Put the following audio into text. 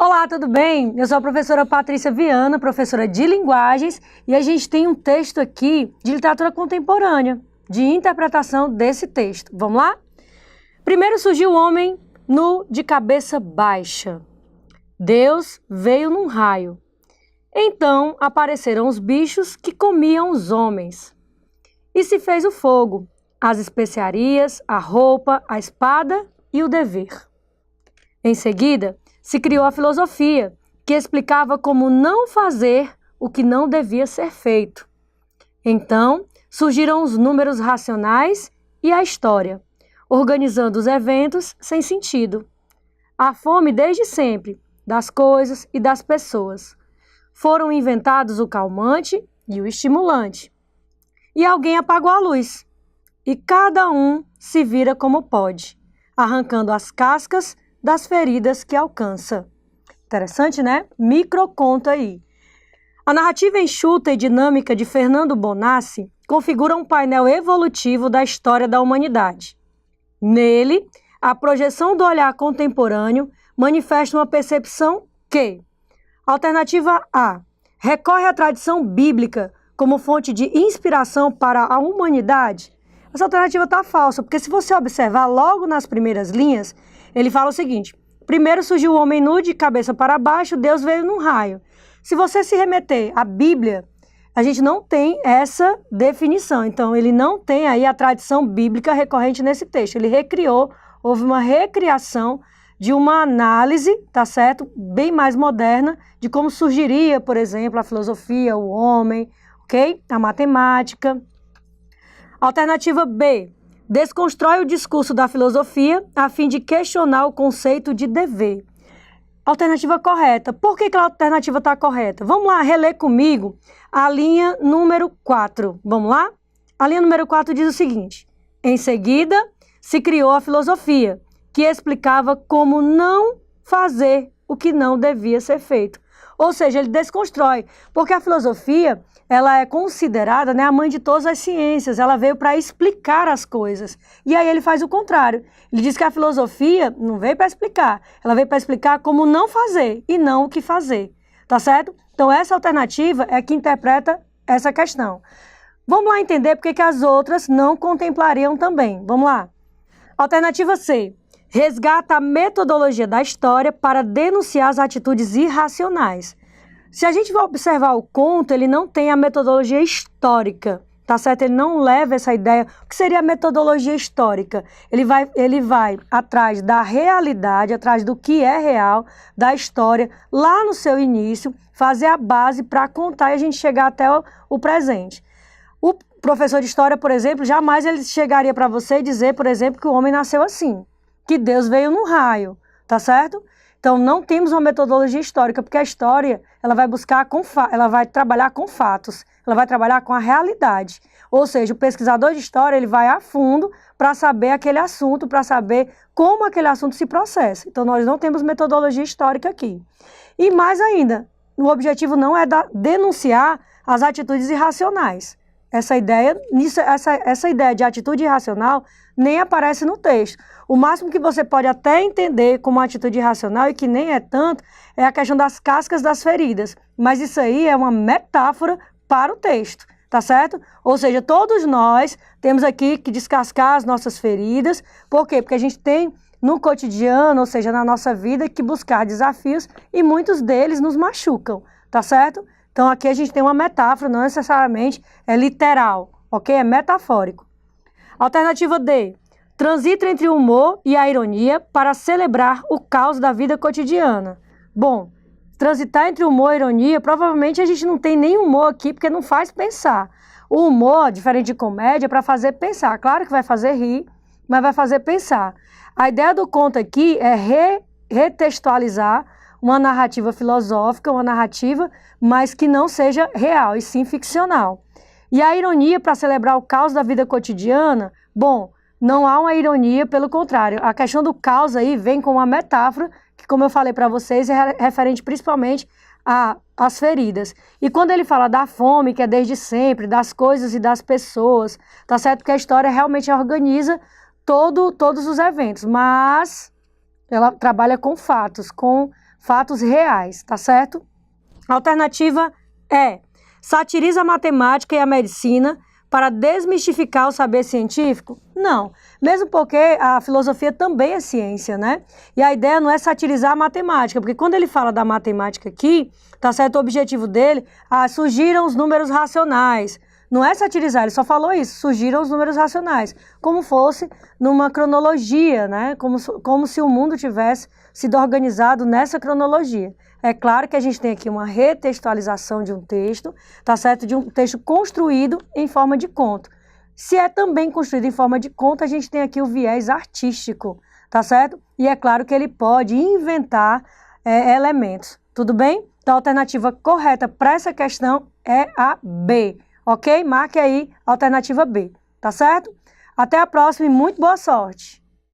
Olá, tudo bem? Eu sou a professora Patrícia Viana, professora de linguagens, e a gente tem um texto aqui de literatura contemporânea, de interpretação desse texto. Vamos lá? Primeiro surgiu o homem nu de cabeça baixa. Deus veio num raio. Então apareceram os bichos que comiam os homens. E se fez o fogo, as especiarias, a roupa, a espada e o dever. Em seguida, se criou a filosofia, que explicava como não fazer o que não devia ser feito. Então, surgiram os números racionais e a história, organizando os eventos sem sentido. A fome desde sempre, das coisas e das pessoas. Foram inventados o calmante e o estimulante. E alguém apagou a luz. E cada um se vira como pode, arrancando as cascas das feridas que alcança. Interessante, né? Microconto aí. A narrativa enxuta e dinâmica de Fernando Bonassi configura um painel evolutivo da história da humanidade. Nele, a projeção do olhar contemporâneo manifesta uma percepção que: alternativa A, recorre à tradição bíblica como fonte de inspiração para a humanidade. Essa alternativa está falsa, porque se você observar logo nas primeiras linhas, ele fala o seguinte: primeiro surgiu o homem nu de cabeça para baixo, Deus veio num raio. Se você se remeter à Bíblia, a gente não tem essa definição. Então, ele não tem aí a tradição bíblica recorrente nesse texto. Ele recriou, houve uma recriação de uma análise, tá certo? Bem mais moderna, de como surgiria, por exemplo, a filosofia, o homem, ok? A matemática. Alternativa B. Desconstrói o discurso da filosofia a fim de questionar o conceito de dever. Alternativa correta. Por que a alternativa está correta? Vamos lá, reler comigo a linha número 4. Vamos lá? A linha número 4 diz o seguinte: em seguida, se criou a filosofia, que explicava como não fazer o que não devia ser feito. Ou seja, ele desconstrói, porque a filosofia, ela é considerada, né, a mãe de todas as ciências, ela veio para explicar as coisas. E aí ele faz o contrário. Ele diz que a filosofia não veio para explicar, ela veio para explicar como não fazer e não o que fazer. Tá certo? Então essa alternativa é que interpreta essa questão. Vamos lá entender porque que as outras não contemplariam também. Vamos lá. Alternativa C. Resgata a metodologia da história para denunciar as atitudes irracionais. Se a gente vai observar o conto, ele não tem a metodologia histórica, tá certo? Ele não leva essa ideia. O que seria a metodologia histórica? Ele vai atrás da realidade, atrás do que é real, da história, lá no seu início, fazer a base para contar e a gente chegar até o presente. O professor de história, por exemplo, jamais ele chegaria para você e dizer, por exemplo, que o homem nasceu assim, que Deus veio num raio, tá certo? Então, não temos uma metodologia histórica, porque a história, ela vai buscar, ela vai trabalhar com fatos, ela vai trabalhar com a realidade. Ou seja, o pesquisador de história, ele vai a fundo para saber aquele assunto, para saber como aquele assunto se processa. Então, nós não temos metodologia histórica aqui. E mais ainda, o objetivo não é denunciar as atitudes irracionais. Essa ideia de atitude irracional nem aparece no texto. O máximo que você pode até entender como uma atitude irracional, e que nem é tanto, é a questão das cascas das feridas. Mas isso aí é uma metáfora para o texto, tá certo? Ou seja, todos nós temos aqui que descascar as nossas feridas. Por quê? Porque a gente tem no cotidiano, ou seja, na nossa vida, que buscar desafios e muitos deles nos machucam, tá certo? Então aqui a gente tem uma metáfora, não necessariamente é literal, ok? É metafórico. Alternativa D. Transita entre o humor e a ironia para celebrar o caos da vida cotidiana. Bom, transitar entre humor e ironia, provavelmente a gente não tem nem humor aqui, porque não faz pensar. O humor, diferente de comédia, é para fazer pensar. Claro que vai fazer rir, mas vai fazer pensar. A ideia do conto aqui é retextualizar uma narrativa filosófica, uma narrativa, mas que não seja real, e sim ficcional. E a ironia para celebrar o caos da vida cotidiana, bom, não há uma ironia, pelo contrário. A questão do caos aí vem com uma metáfora, que, como eu falei para vocês, é referente principalmente às feridas. E quando ele fala da fome, que é desde sempre, das coisas e das pessoas, tá certo? Porque a história realmente organiza todos os eventos, mas ela trabalha com fatos, com fatos reais, tá certo? A alternativa é: satiriza a matemática e a medicina para desmistificar o saber científico? Não, mesmo porque a filosofia também é ciência, né? E a ideia não é satirizar a matemática, porque quando ele fala da matemática aqui, tá certo? O objetivo dele, surgiram os números racionais. Não é satirizar, ele só falou isso, surgiram os números racionais, como fosse numa cronologia, né? Como se o mundo tivesse sido organizado nessa cronologia. É claro que a gente tem aqui uma retextualização de um texto, tá certo? De um texto construído em forma de conto. Se é também construído em forma de conto, a gente tem aqui o viés artístico, tá certo? E é claro que ele pode inventar elementos, tudo bem? Então a alternativa correta para essa questão é a B. Ok? Marque aí a alternativa B, tá certo? Até a próxima e muito boa sorte!